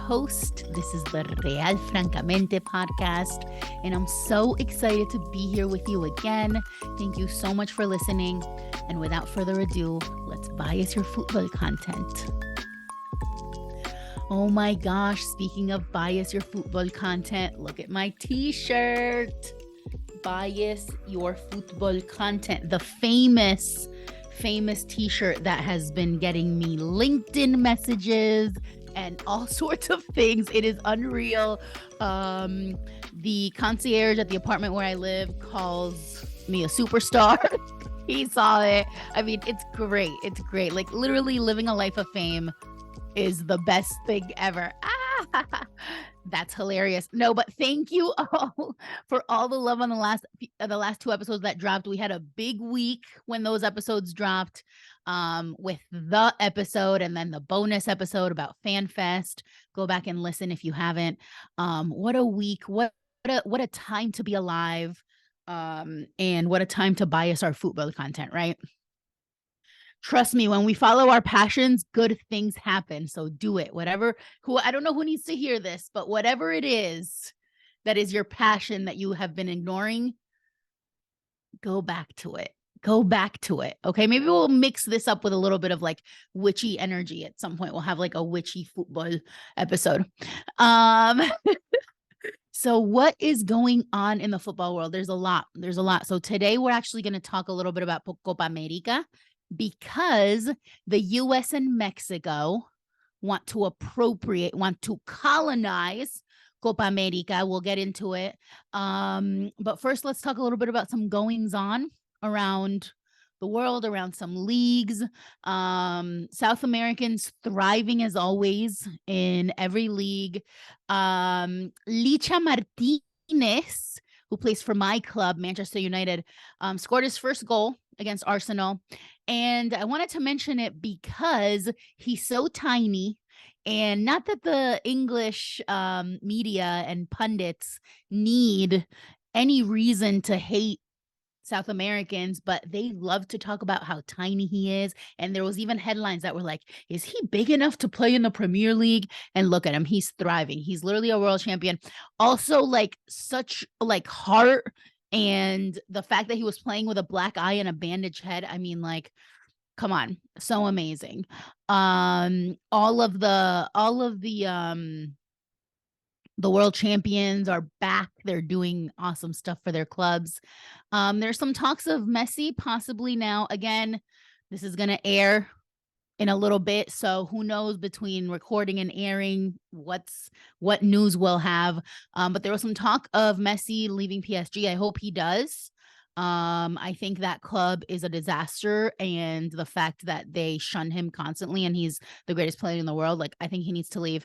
host. This is the Real Francamente podcast, and I'm so excited to be here with you again. Thank you so much for listening. And without further ado, let's bias your football content. Oh my gosh, speaking of bias your football content, look at my t-shirt. Bias your football content, the famous t-shirt that has been getting me LinkedIn messages and all sorts of things. It is unreal. The concierge at the apartment where I live calls me a superstar. He saw it. I mean, it's great. It's great. Like literally living a life of fame is the best thing ever. That's hilarious. No, but thank you all for all the love on the last two episodes that dropped. We had a big week when those episodes dropped, with the episode and then the bonus episode about FanFest. Go back and listen if you haven't. What a week! What a time to be alive, and what a time to bias our football content, right? Trust me, when we follow our passions, good things happen. So do it. I don't know who needs to hear this, but whatever it is that is your passion that you have been ignoring, go back to it. Go back to it. Okay. Maybe we'll mix this up with a little bit of like witchy energy at some point. We'll have like a witchy football episode. So what is going on in the football world? There's a lot. So today we're actually going to talk a little bit about Copa América, because the US and Mexico want to colonize Copa America. We'll get into it. But first, let's talk a little bit about some goings on around the world, around some leagues. South Americans thriving as always in every league. Licha Martinez, who plays for my club, Manchester United, scored his first goal against Arsenal. And I wanted to mention it because he's so tiny, and not that the English media and pundits need any reason to hate South Americans, but they love to talk about how tiny he is. And there was even headlines that were like, is he big enough to play in the Premier League? And look at him. He's thriving. He's literally a world champion. Also, like such like heart. And the fact that he was playing with a black eye and a bandaged head, I mean, like, come on, so amazing. All of the world champions are back. They're doing awesome stuff for their clubs. There's some talks of Messi possibly now. Again, this is going to air in a little bit, so who knows between recording and airing what news we'll have. But there was some talk of Messi leaving PSG. I hope he does. I think that club is a disaster, and the fact that they shun him constantly and he's the greatest player in the world, like I think he needs to leave.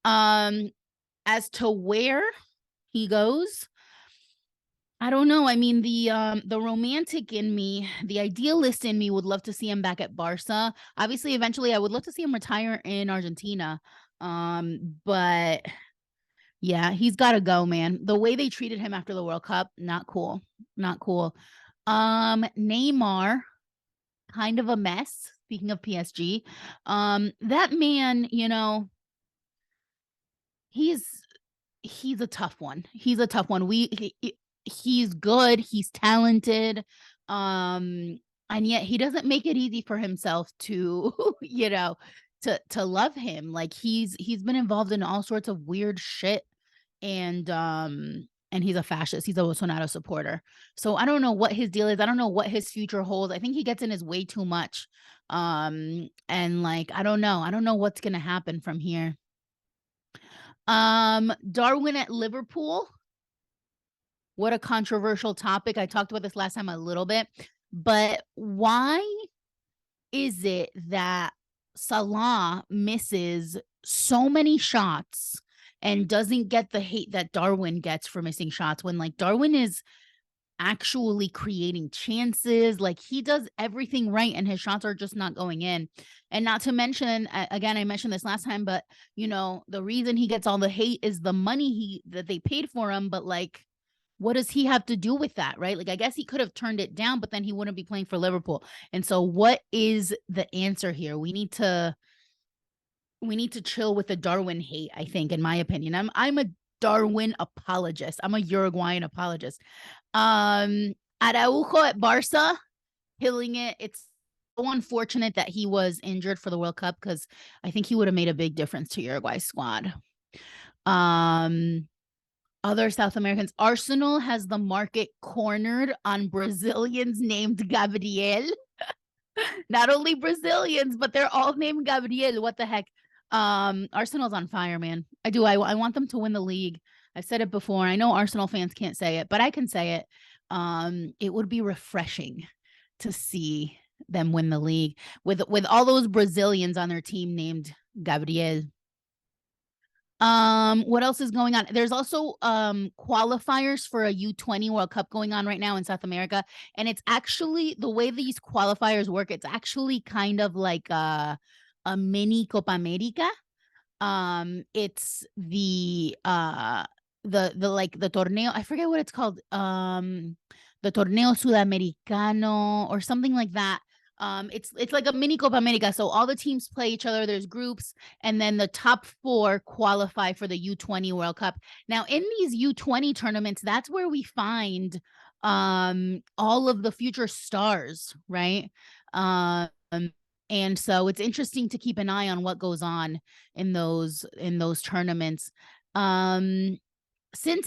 As to where he goes, I don't know. I mean, the romantic in me, the idealist in me would love to see him back at Barca. Obviously, eventually I would love to see him retire in Argentina. But yeah, he's got to go, man. The way they treated him after the World Cup, not cool. Not cool. Neymar, kind of a mess. Speaking of PSG, that man, you know, he's a tough one. He's good. He's talented. And yet he doesn't make it easy for himself to, you know, to love him. Like he's been involved in all sorts of weird shit. And he's a fascist. He's a Bolsonaro supporter. So I don't know what his deal is. I don't know what his future holds. I think he gets in his way too much. And like, I don't know what's going to happen from here. Darwin at Liverpool. What a controversial topic. I talked about this last time a little bit, but why is it that Salah misses so many shots and doesn't get the hate that Darwin gets for missing shots, when like Darwin is actually creating chances? Like he does everything right and his shots are just not going in. And not to mention, again, I mentioned this last time, but you know, the reason he gets all the hate is the money that they paid for him. But like, what does he have to do with that, right? Like, I guess he could have turned it down, but then he wouldn't be playing for Liverpool. And so what is the answer here? We need to we need to chill with the Darwin hate, I think, in my opinion. I'm a Darwin apologist. I'm a Uruguayan apologist. Araujo at Barca, killing it. It's so unfortunate that he was injured for the World Cup because I think he would have made a big difference to Uruguay's squad. Other South Americans, Arsenal has the market cornered on Brazilians named Gabriel. Not only Brazilians, but they're all named Gabriel. What the heck? Arsenal's on fire, man. I want them to win the league. I've said it before. I know Arsenal fans can't say it, but I can say it. It would be refreshing to see them win the league with all those Brazilians on their team named Gabriel. What else is going on? There's also qualifiers for a U20 World Cup going on right now in South America, and it's actually the way these qualifiers work. It's actually kind of like a mini Copa América. It's the like the torneo. I forget what it's called. The torneo sudamericano or something like that. It's like a mini Copa America. So all the teams play each other. There's groups, and then the top 4 qualify for the U20 World Cup. Now, in these U20 tournaments, that's where we find all of the future stars, right? And so it's interesting to keep an eye on what goes on in those tournaments. Since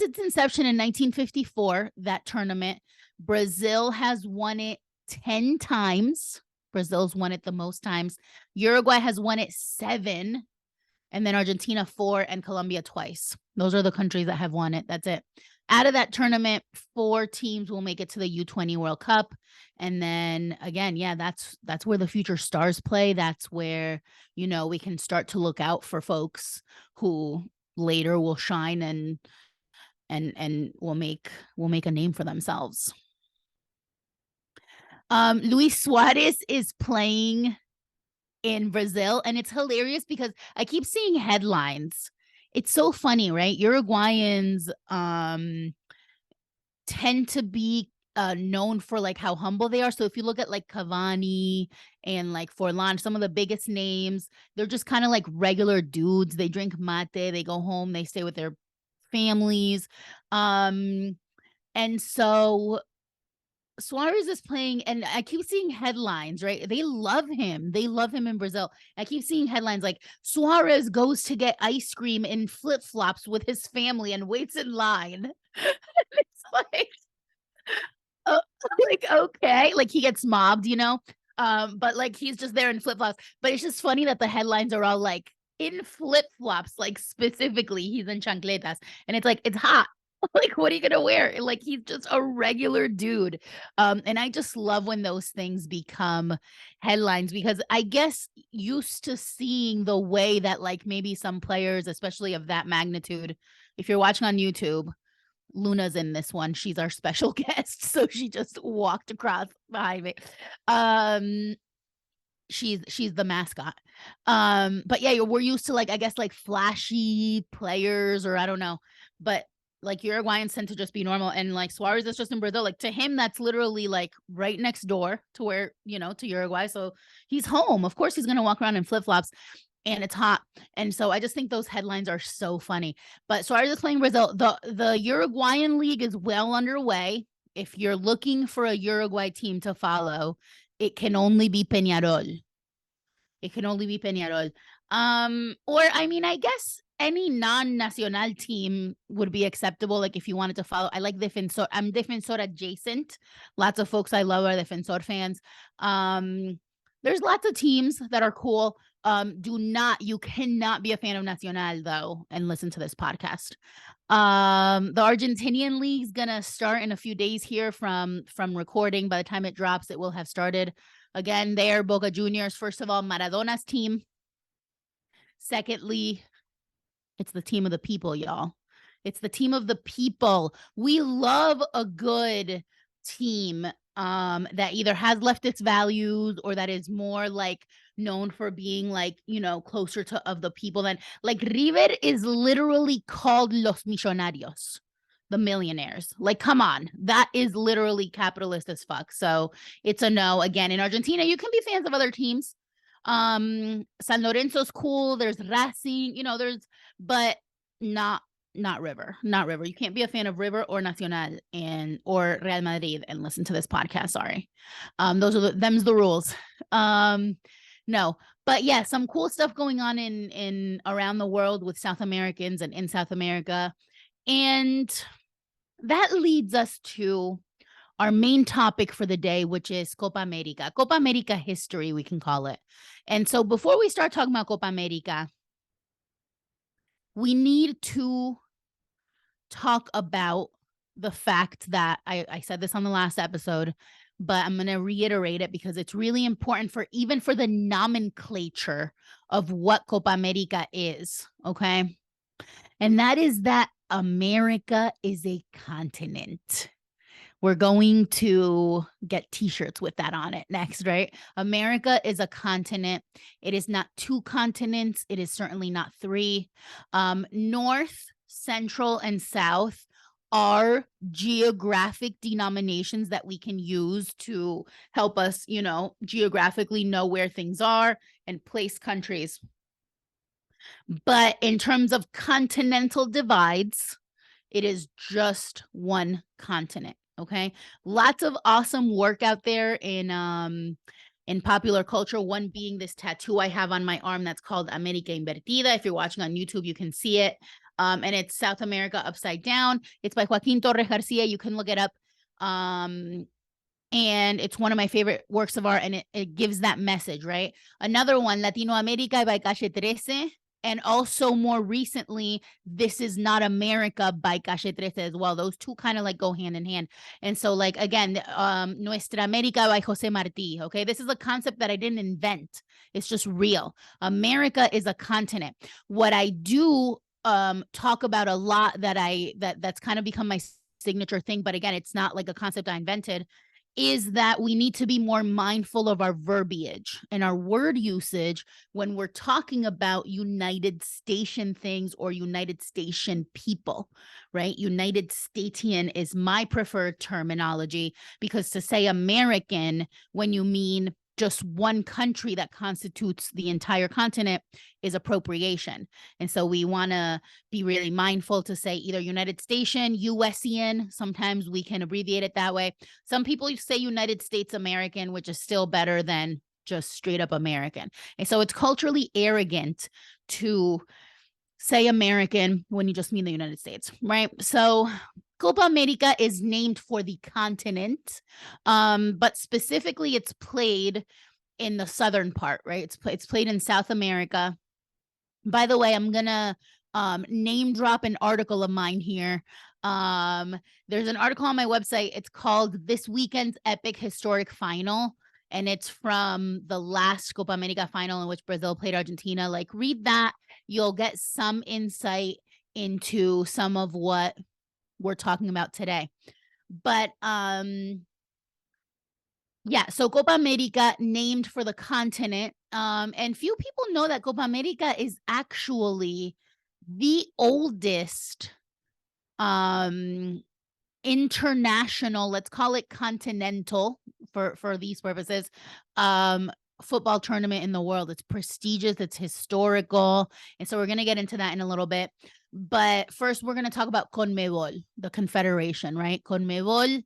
its inception in 1954, that tournament, Brazil has won it 10 times. Brazil's won it the most times. Uruguay has won it 7, and then Argentina 4, and Colombia twice. Those are the countries that have won it. That's it. Out of that tournament, 4 teams will make it to the U20 World Cup. And then again, yeah, that's where the future stars play. That's where, we can start to look out for folks who later will shine and will make a name for themselves. Luis Suarez is playing in Brazil, and it's hilarious because I keep seeing headlines. It's so funny, right? Uruguayans tend to be known for like how humble they are. So if you look at like Cavani and like Forlan, some of the biggest names, they're just kind of like regular dudes. They drink mate, they go home, they stay with their families. And so Suarez is playing, and I keep seeing headlines, right? They love him. They love him in Brazil. I keep seeing headlines like Suarez goes to get ice cream in flip-flops with his family and waits in line. It's like, like, okay, like he gets mobbed, but like he's just there in flip-flops. But it's just funny that the headlines are all like in flip-flops, like specifically he's in chancletas, and it's like, it's hot. Like, what are you gonna wear? Like, he's just a regular dude. And I just love when those things become headlines, because I guess used to seeing the way that like maybe some players, especially of that magnitude, if you're watching on YouTube, Luna's in this one. She's our special guest, so she just walked across behind me. She's the mascot. But yeah, we're used to like, I guess, like flashy players, or I don't know, but like Uruguayans tend to just be normal, and like Suarez is just in Brazil. Like to him, that's literally like right next door to where, to Uruguay. So he's home. Of course, he's gonna walk around in flip-flops, and it's hot. And so I just think those headlines are so funny. But Suarez is playing Brazil. The Uruguayan league is well underway. If you're looking for a Uruguay team to follow, it can only be Peñarol. It can only be Peñarol. Or I mean, I guess any non-nacional team would be acceptable. Like if you wanted to follow, I like Defensor. I'm Defensor adjacent. Lots of folks I love are Defensor fans. There's lots of teams that are cool. You cannot be a fan of Nacional though and listen to this podcast. The Argentinian league's gonna start in a few days here from recording. By the time it drops, it will have started. Again, they're Boca Juniors. First of all, Maradona's team. Secondly, it's the team of the people, y'all. It's the team of the people. We love a good team that either has left its values or that is more like known for being like, closer to of the people than like River is literally called Los Millonarios, the millionaires. Like, come on, that is literally capitalist as fuck. So it's a no. Again, in Argentina, you can be fans of other teams. San Lorenzo's cool. There's Racing, but not River. Not River. You can't be a fan of River or Nacional or Real Madrid and listen to this podcast. Sorry. Them's the rules. No. But yeah, some cool stuff going on in around the world with South Americans and in South America. And that leads us to our main topic for the day, which is Copa America. Copa America history, we can call it. And so before we start talking about Copa America, we need to talk about the fact that I said this on the last episode, but I'm going to reiterate it because it's really important for the nomenclature of what Copa America is, okay? And that is that America is a continent. We're going to get t-shirts with that on it next, right? America is a continent. It is not 2 continents. It is certainly not 3. North, Central, and South are geographic denominations that we can use to help us, geographically know where things are and place countries. But in terms of continental divides, it is just one continent. Okay. Lots of awesome work out there in popular culture. One being this tattoo I have on my arm that's called América Invertida. If you're watching on YouTube, you can see it. And it's South America upside down. It's by Joaquín Torres Garcia. You can look it up. And it's one of my favorite works of art, and it gives that message, right? Another one, Latinoamérica by Calle 13. And also more recently, This Is Not America by Calle 13 as well. Those two kind of like go hand in hand. And so like, again, Nuestra América by Jose Martí. Okay. This is a concept that I didn't invent. It's just real. America is a continent. What I do talk about a lot that's kind of become my signature thing, but again, it's not like a concept I invented, is that we need to be more mindful of our verbiage and our word usage when we're talking about United Station things or United Station people, right? United Statian is my preferred terminology, because to say American when you mean just one country that constitutes the entire continent is appropriation. And so we want to be really mindful to say either United Station, USian. Sometimes we can abbreviate it that way. Some people say United States American, which is still better than just straight up American. And so it's culturally arrogant to say American when you just mean the United States, right? So Copa America is named for the continent, but specifically it's played in the southern part, right? It's played in South America. By the way, I'm going to name drop an article of mine here. There's an article on my website. It's called This Weekend's Epic Historic Final. And it's from the last Copa America final in which Brazil played Argentina. Like, read that. You'll get some insight into some of what we're talking about today. But yeah, so Copa America, named for the continent. And few people know that Copa America is actually the oldest international, let's call it continental for these purposes, football tournament in the world. It's prestigious, it's historical. And so we're going to get into that in a little bit. But first, we're going to talk about CONMEBOL, the confederation, right? CONMEBOL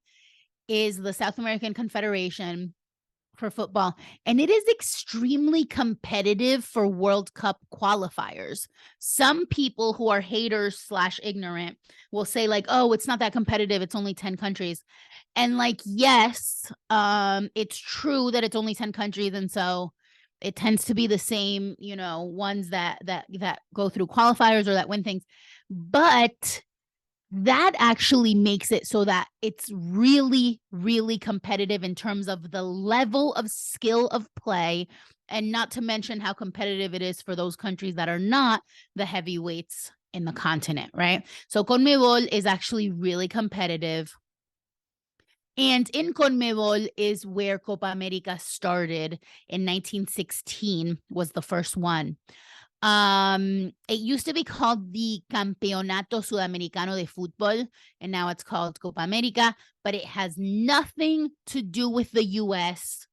is the South American Confederation for football, and it is extremely competitive for World Cup qualifiers. Some people who are haters / ignorant will say like, oh, it's not that competitive, it's only 10 countries. And like, yes, it's true that it's only 10 countries, and so it tends to be the same, ones that go through qualifiers or that win things. But that actually makes it so that it's really, really competitive in terms of the level of skill of play, and not to mention how competitive it is for those countries that are not the heavyweights in the continent, right? So CONMEBOL is actually really competitive. And in CONMEBOL is where Copa America started in 1916, was the first one. It used to be called the Campeonato Sudamericano de Fútbol, and now it's called Copa America, but it has nothing to do with the US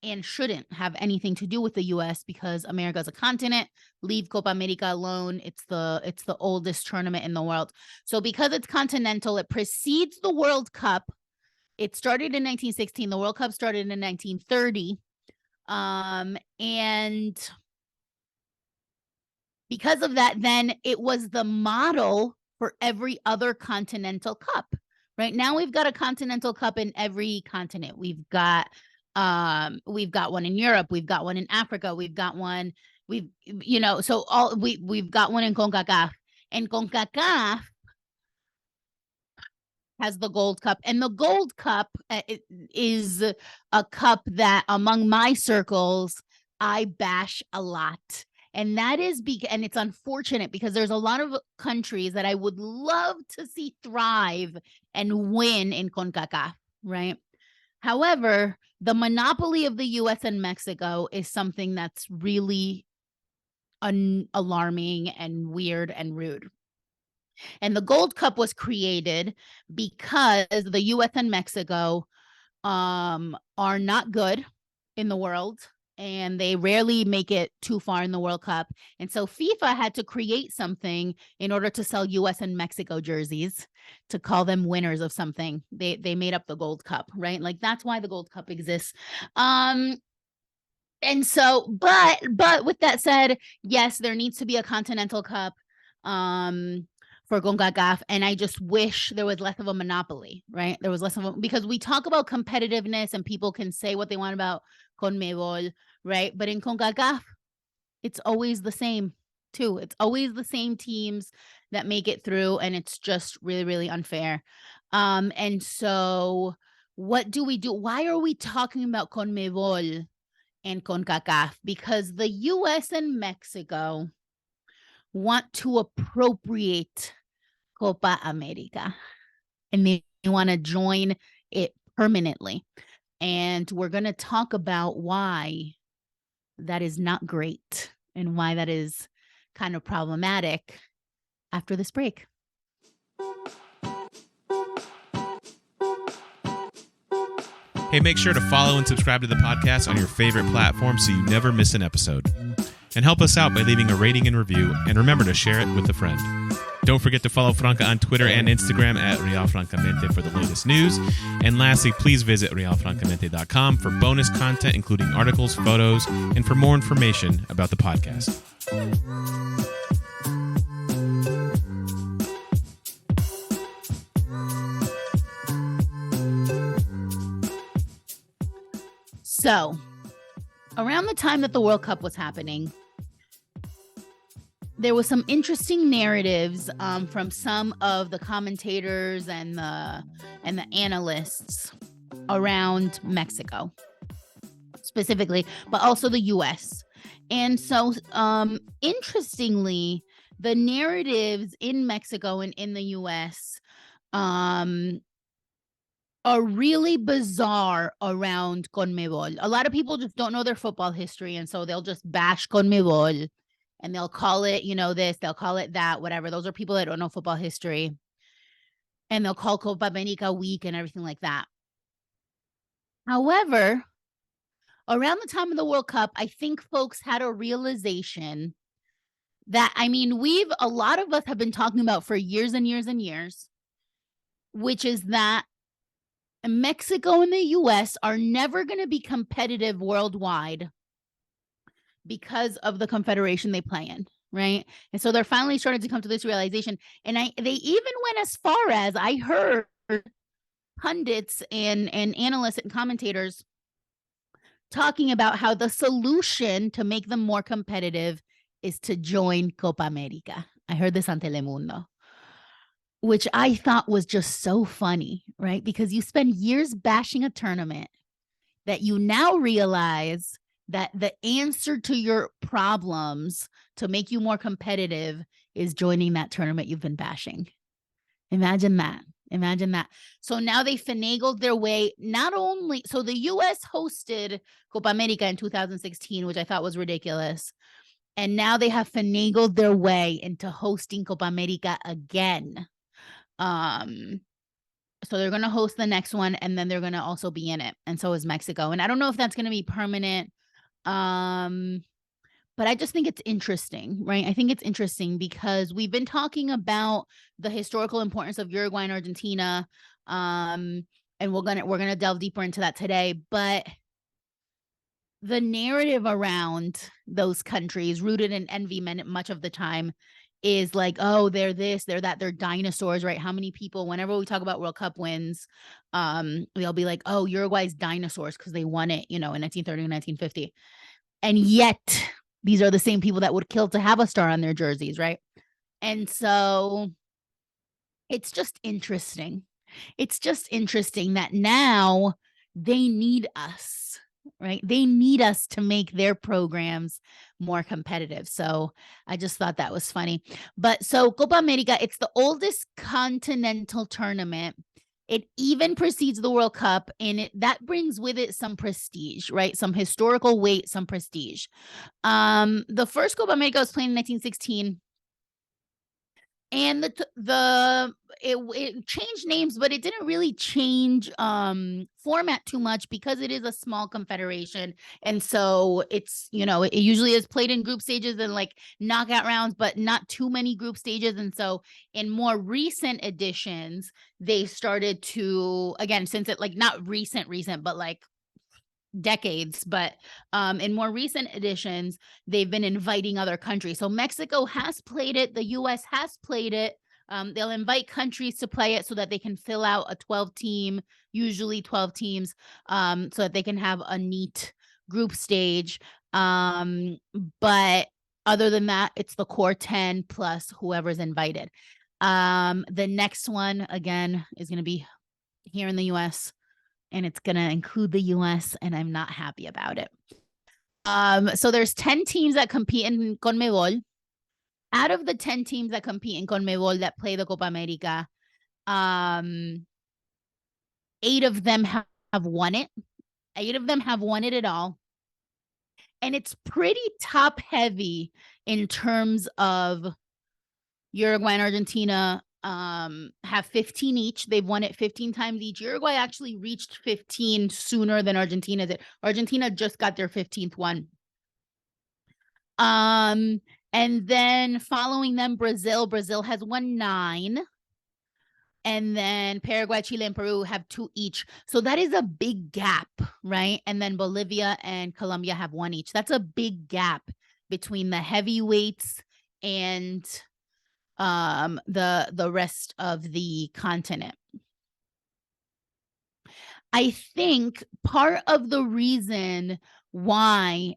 and shouldn't have anything to do with the US because America is a continent. Leave Copa America alone. It's the oldest tournament in the world. So because it's continental, it precedes the World Cup. It started in 1916. The World Cup started in 1930. And because of that, then it was the model for every other continental cup. Right now, we've got a continental cup in every continent. We've got one in Europe. We've got one in Africa. We've got one. We've got one in CONCACAF. And CONCACAF has the Gold Cup, and the Gold Cup is a cup that, among my circles, I bash a lot. And that is and it's unfortunate because there's a lot of countries that I would love to see thrive and win in CONCACAF, right? However, the monopoly of the US and Mexico is something that's really alarming and weird and rude. And the Gold Cup was created because the US and Mexico are not good in the world, and they rarely make it too far in the World Cup. And so FIFA had to create something in order to sell US and Mexico jerseys to call them winners of something. They made up the Gold Cup, right? Like, that's why the Gold Cup exists. And so, but with that said, yes, there needs to be a Continental Cup for CONCACAF, and I just wish there was less of a monopoly, right? There was less of a, because we talk about competitiveness and people can say what they want about CONMEBOL, right? But in CONCACAF, it's always the same too. It's always the same teams that make it through, and it's just really, really unfair. And so what do we do? Why are we talking about CONMEBOL and CONCACAF? Because the US and Mexico want to appropriate Copa America, and they want to join it permanently. And we're going to talk about why that is not great and why that is kind of problematic after this break. Hey, make sure to follow and subscribe to the podcast on your favorite platform so you never miss an episode. And help us out by leaving a rating and review, and remember to share it with a friend. Don't forget to follow Franca on Twitter and Instagram at Francamente for the latest news. And lastly, please visit realfrancamente.com for bonus content, including articles, photos, and for more information about the podcast. So, around the time that the World Cup was happening, there was some interesting narratives from some of the commentators and the analysts around Mexico, specifically, but also the U.S. And so, interestingly, the narratives in Mexico and in the U.S. are really bizarre around CONMEBOL. A lot of people just don't know their football history, and so they'll just bash CONMEBOL, and they'll call it, this, they'll call it that, whatever. Those are people that don't know football history, and they'll call Copa America weak and everything like that. However, around the time of the World Cup, I think folks had a realization that, a lot of us have been talking about for years and years and years, which is that Mexico and the US are never going to be competitive worldwide because of the confederation they play in, right? And so they're finally starting to come to this realization. And they even went as far as, I heard pundits and analysts and commentators talking about how the solution to make them more competitive is to join Copa America. I heard this on Telemundo, which I thought was just so funny, right? Because you spend years bashing a tournament that you now realize that the answer to your problems to make you more competitive is joining that tournament you've been bashing. Imagine that. Imagine that. So now they finagled their way, so the US hosted Copa America in 2016, which I thought was ridiculous. And now they have finagled their way into hosting Copa America again. So they're going to host the next one, and then they're going to also be in it. And so is Mexico. And I don't know if that's going to be permanent. But I just think it's interesting, right? I think it's interesting because we've been talking about the historical importance of Uruguay and Argentina. And we're gonna delve deeper into that today. But the narrative around those countries, rooted in envy much of the time, is like, oh, they're this, they're that, they're dinosaurs, right? How many people, whenever we talk about World Cup wins, they'll be like, oh, Uruguay's dinosaurs because they won it, in 1930 and 1950. And yet these are the same people that would kill to have a star on their jerseys, right? And so it's just interesting. It's just interesting that now they need us, right? They need us to make their programs more competitive. So I just thought that was funny. But so Copa America, it's the oldest continental tournament. It even precedes the World Cup, and that brings with it some prestige, right? Some historical weight, some prestige. The first Copa America was played in 1916. And it changed names, but it didn't really change format too much because it is a small confederation, and so it's it usually is played in group stages and like knockout rounds, but not too many group stages. And so in more recent editions, they started to, again, since it like not recent, but like decades, but in more recent editions, they've been inviting other countries. So Mexico has played it. The US has played it. They'll invite countries to play it so that they can fill out a 12-team, usually 12 teams, so that they can have a neat group stage. But other than that, it's the core 10 plus whoever's invited. The next one, again, is going to be here in the US, and it's going to include the US, and I'm not happy about it. So there's 10 teams that compete in CONMEBOL. Out of the 10 teams that compete in CONMEBOL that play the Copa America, 8 of them have won it. 8 of them have won it at all. And it's pretty top heavy in terms of Uruguay and Argentina have 15 each. They've won it 15 times each. Uruguay actually reached 15 sooner than Argentina did. Argentina just got their 15th one. And then following them, Brazil has won 9. And then Paraguay, Chile, and Peru have 2 each. So that is a big gap, right? And then Bolivia and Colombia have 1 each. That's a big gap between the heavyweights and the rest of the continent. I think part of the reason why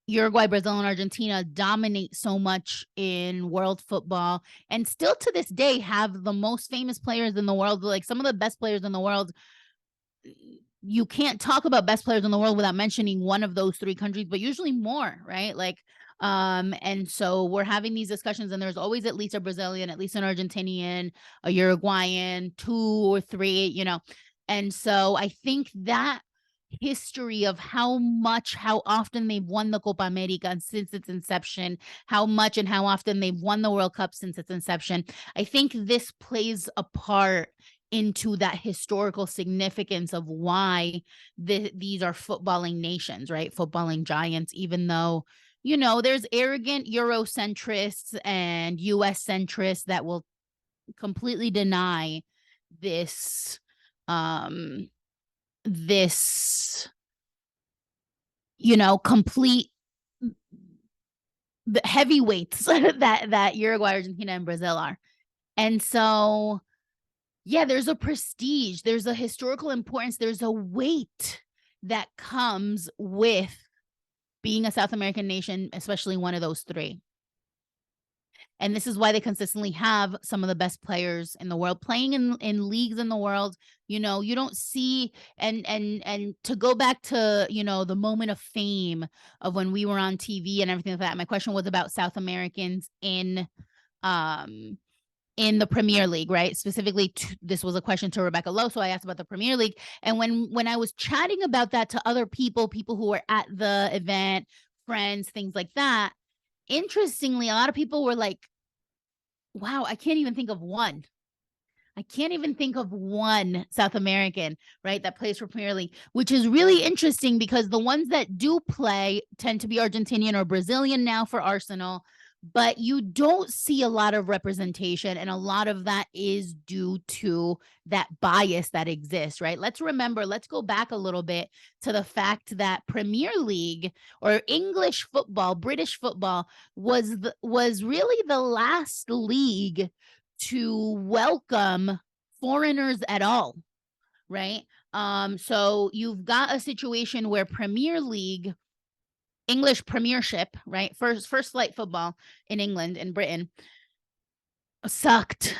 Uruguay, Brazil, and Argentina dominate so much in world football, and still to this day have the most famous players in the world, like some of the best players in the world. You can't talk about best players in the world without mentioning one of those 3 countries, but usually more, right? Like, and so we're having these discussions, and there's always at least a Brazilian, at least an Argentinian, a Uruguayan, 2 or 3, And so I think that history of how often they've won the Copa America since its inception, how much and how often they've won the World Cup since its inception, I think this plays a part into that historical significance of why these are footballing nations, right? Footballing giants, even though, there's arrogant Eurocentrists and US centrists that will completely deny this complete the heavyweights that Uruguay, Argentina, and Brazil are. And so, yeah, there's a prestige, there's a historical importance, there's a weight that comes with being a South American nation, especially one of those 3. And this is why they consistently have some of the best players in the world playing in leagues in the world. You don't see, and to go back to, the moment of fame of when we were on TV and everything like that. My question was about South Americans in the Premier League, right? Specifically, this was a question to Rebecca Lowe, so I asked about the Premier League. And when I was chatting about that to other people who were at the event, friends, things like that, interestingly, a lot of people were like, wow, I can't even think of one. I can't even think of one South American, right, that plays for Premier League, which is really interesting because the ones that do play tend to be Argentinian or Brazilian now for Arsenal, but you don't see a lot of representation, and a lot of that is due to that bias that exists, right? Let's go back a little bit to the fact that Premier League or English football, British football was really the last league to welcome foreigners at all, right? So you've got a situation where Premier League, English Premiership, right? First flight football in England and Britain sucked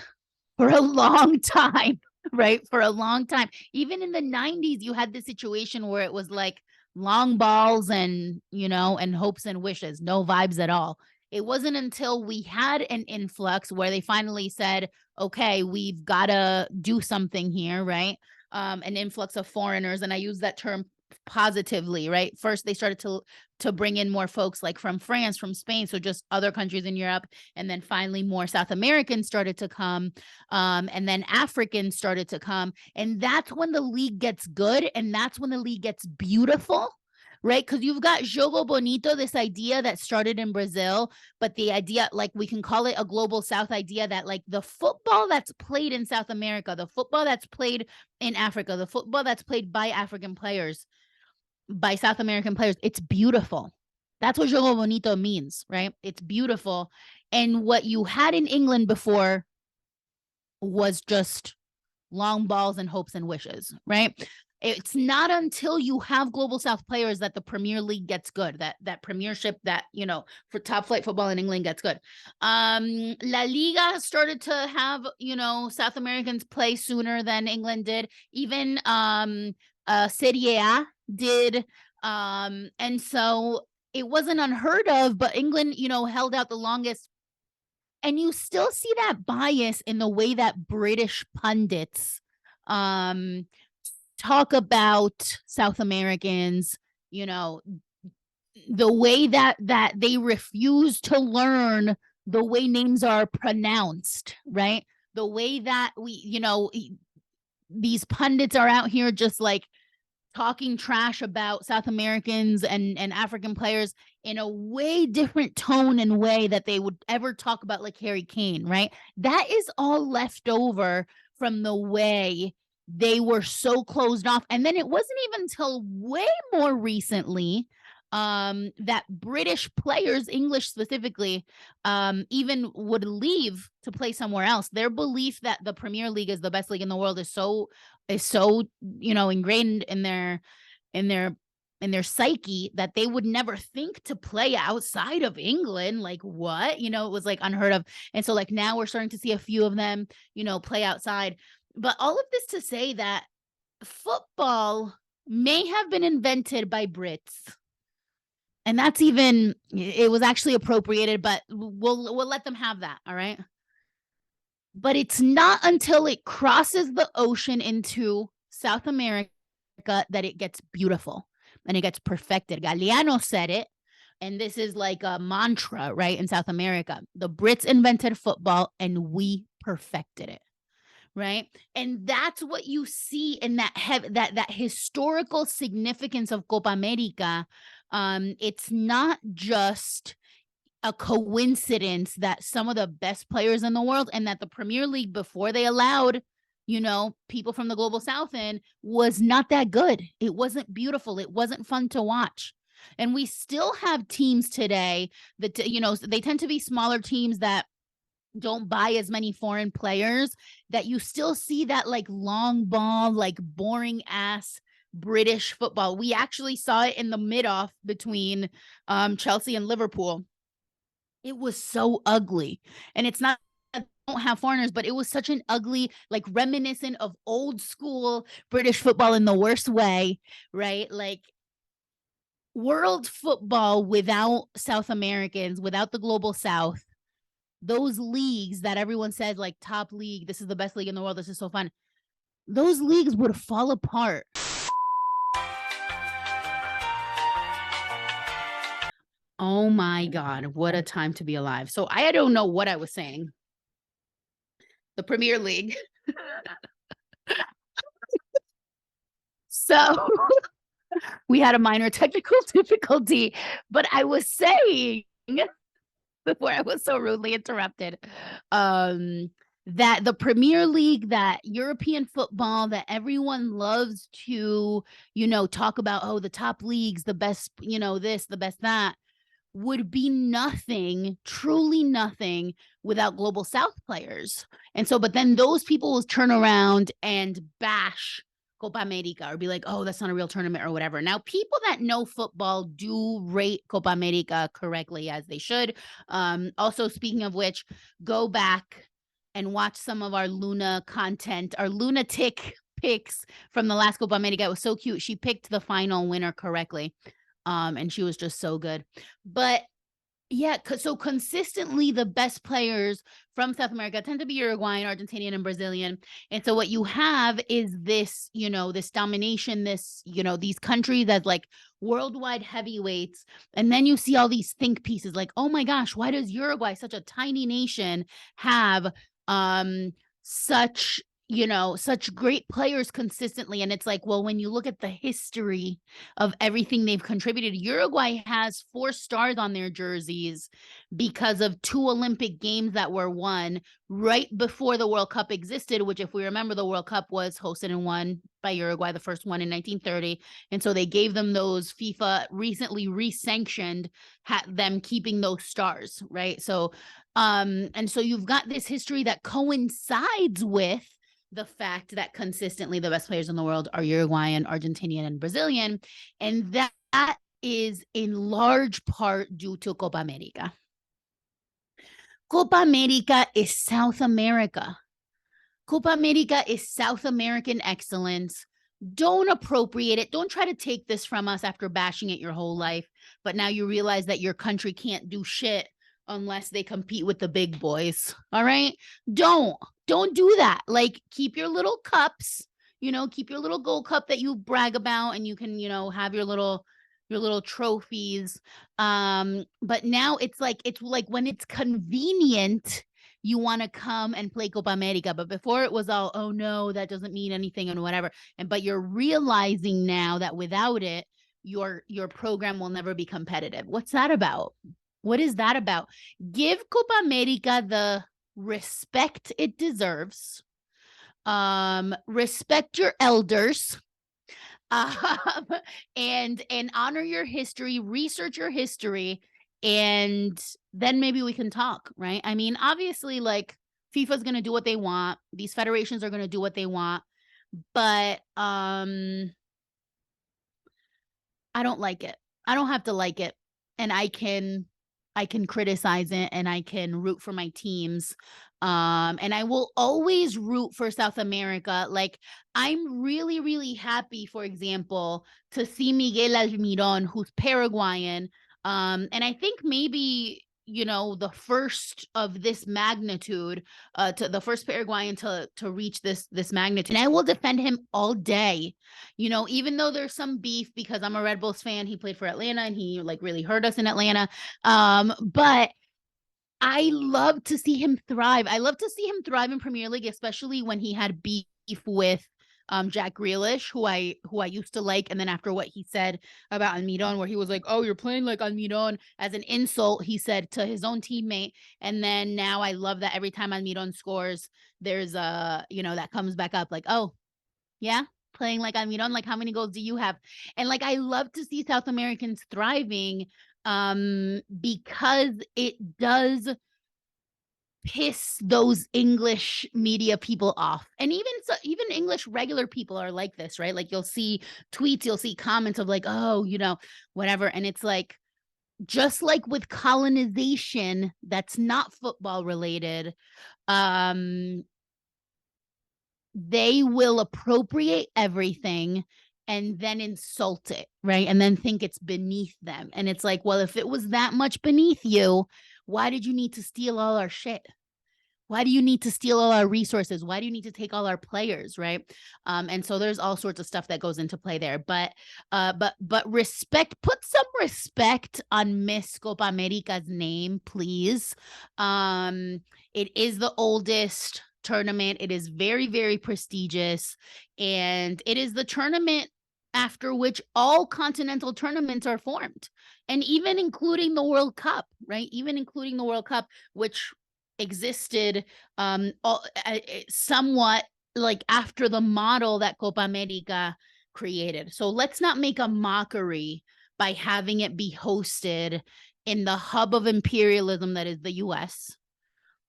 for a long time, right? For a long time. Even in the 90s, you had the situation where it was like long balls and, and hopes and wishes, no vibes at all. It wasn't until we had an influx where they finally said, okay, we've got to do something here, right? An influx of foreigners. And I use that term positively, right? First, they started to bring in more folks like from France, from Spain, so just other countries in Europe, and then finally more South Americans started to come, and then Africans started to come, and that's when the league gets good, and that's when the league gets beautiful, right? Because you've got Jogo Bonito, this idea that started in Brazil, but the idea, like we can call it a global South idea, that like the football that's played in South America, the football that's played in Africa, the football that's played by African players, by South American players, it's beautiful. That's what Jogo Bonito means, right? It's beautiful. And what you had in England before was just long balls and hopes and wishes, right? It's not until you have global South players that the Premier League gets good, that premiership, that, for top flight football in England gets good. La Liga started to have, South Americans play sooner than England did. Even Serie A did. And so it wasn't unheard of, but England, held out the longest. And you still see that bias in the way that British pundits talk about South Americans, the way that they refuse to learn the way names are pronounced, right? The way that these pundits are out here just like talking trash about South Americans and African players in a way different tone and way that they would ever talk about like Harry Kane, right? That is all left over from the way they were so closed off. And then it wasn't even until way more recently that British players, English specifically, even would leave to play somewhere else. Their belief that the Premier League is the best league in the world is so ingrained in their psyche that they would never think to play outside of England. Like what? It was like unheard of. And so like now we're starting to see a few of them, play outside. But all of this to say that football may have been invented by Brits. And that's even, it was actually appropriated, but we'll let them have that, all right? But it's not until it crosses the ocean into South America that it gets beautiful and it gets perfected. Galeano said it, and this is like a mantra, right, in South America. The Brits invented football and we perfected it. Right. And that's what you see in that historical significance of Copa America. It's not just a coincidence that some of the best players in the world and that the Premier League, before they allowed, people from the global South in, was not that good. It wasn't beautiful. It wasn't fun to watch. And we still have teams today that, they tend to be smaller teams that don't buy as many foreign players, that you still see that like long ball, like boring ass British football. We actually saw it in the mid-off between Chelsea and Liverpool. It was so ugly. And it's not that they don't have foreigners, but it was such an ugly, like reminiscent of old school British football in the worst way, right? Like world football without South Americans, without the global South, those leagues that everyone says like top league, this is the best league in the world, this is so fun, those leagues would fall apart. Oh my God, what a time to be alive. So I don't know what I was saying. The Premier League. So we had a minor technical difficulty, but I was saying before I was so rudely interrupted, that the Premier League, that European football, that everyone loves to, talk about, oh, the top leagues, the best, this, the best that, would be nothing, truly nothing, without Global South players. And so, but then those people will turn around and bash Copa America or be like, oh, that's not a real tournament or whatever. Now, people that know football do rate Copa America correctly, as they should. Also, speaking of which, go back and watch some of our Luna content, our lunatic picks from the last Copa America. It was so cute. She picked the final winner correctly. And she was just so good. But yeah, so consistently the best players from South America tend to be Uruguayan, Argentinian, and Brazilian. And so what you have is this, this domination, this, these countries as like worldwide heavyweights. And then you see all these think pieces like, oh my gosh, why does Uruguay, such a tiny nation, have such great players consistently? And it's like, well, when you look at the history of everything they've contributed, Uruguay has 4 stars on their jerseys because of 2 Olympic games that were won right before the World Cup existed, which, if we remember, the World Cup was hosted and won by Uruguay, the first one in 1930. And so they gave them those. FIFA recently re-sanctioned them keeping those stars, right? So and so you've got this history that coincides with the fact that consistently the best players in the world are Uruguayan, Argentinian, and Brazilian. And that is in large part due to Copa America. Copa America is South America. Copa America is South American excellence. Don't appropriate it. Don't try to take this from us after bashing it your whole life. But now you realize that your country can't do shit unless they compete with the big boys. All right? Don't do that. Like, keep your little cups, keep your little gold cup that you brag about, and you can, have your little trophies. But now it's like when it's convenient, you want to come and play Copa America. But before it was all, oh no, that doesn't mean anything and whatever. But you're realizing now that without it, your program will never be competitive. What's that about? What is that about? Give Copa America the respect it deserves. Respect your elders. And honor your history, research your history, and then maybe we can talk, right? I mean, obviously, like, FIFA's going to do what they want. These federations are going to do what they want. But I don't like it. I don't have to like it. And I can criticize it, and I can root for my teams. And I will always root for South America. Like, I'm really, really happy, for example, to see Miguel Almiron, who's Paraguayan. And I think maybe, the first of this magnitude, to the first Paraguayan to reach this magnitude. And I will defend him all day, even though there's some beef because I'm a Red Bulls fan. He played for Atlanta and he like really hurt us in Atlanta. But I love to see him thrive. I love to see him thrive in Premier League, especially when he had beef with Jack Grealish, who I used to like. And then after what he said about Almiron, where he was like, oh, you're playing like Almiron, as an insult, he said to his own teammate. And then now I love that every time Almiron scores, there's that comes back up like, oh, yeah, playing like Almiron, like, how many goals do you have? And like, I love to see South Americans thriving because it does piss those English media people off. And even English regular people are like this, right? Like, you'll see tweets, you'll see comments of like, oh, whatever. And it's like, just like with colonization, that's not football related. They will appropriate everything and then insult it, right? And then think it's beneath them. And it's like, well, if it was that much beneath you, why did you need to steal all our shit? Why do you need to steal all our resources? Why do you need to take all our players, right? And so there's all sorts of stuff that goes into play there. But respect, put some respect on Miss Copa America's name, please. It is the oldest tournament. It is very, very prestigious. And it is the tournament after which all continental tournaments are formed. And even including the World Cup, right? Even including the World Cup, which existed somewhat like after the model that Copa America created. So let's not make a mockery by having it be hosted in the hub of imperialism that is the US.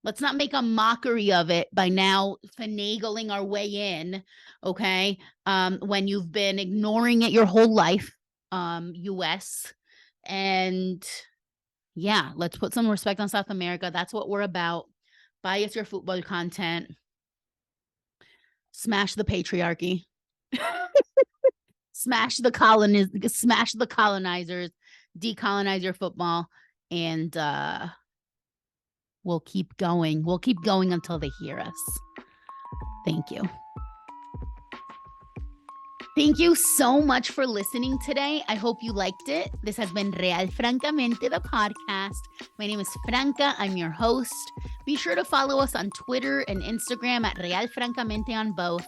Let's not make a mockery of it by now finagling our way in, okay? When you've been ignoring it your whole life, US. And yeah, let's put some respect on South America. That's what we're about. Bias your football content. Smash the patriarchy. Smash the colonizers. Decolonize your football. And we'll keep going. We'll keep going until they hear us. Thank you. Thank you so much for listening today. I hope you liked it. This has been Real Francamente, the podcast. My name is Franca. I'm your host. Be sure to follow us on Twitter and Instagram at Real Francamente on both.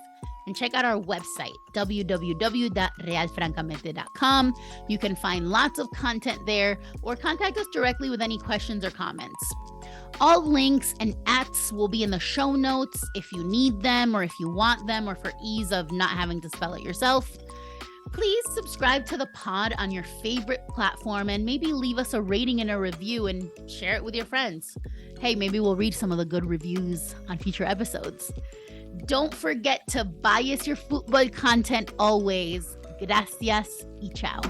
And check out our website, www.realfrancamente.com. You can find lots of content there, or contact us directly with any questions or comments. All links and @ will be in the show notes if you need them or if you want them, or for ease of not having to spell it yourself. Please subscribe to the pod on your favorite platform and maybe leave us a rating and a review and share it with your friends. Hey, maybe we'll read some of the good reviews on future episodes. Don't forget to bias your football content always. Gracias y chao.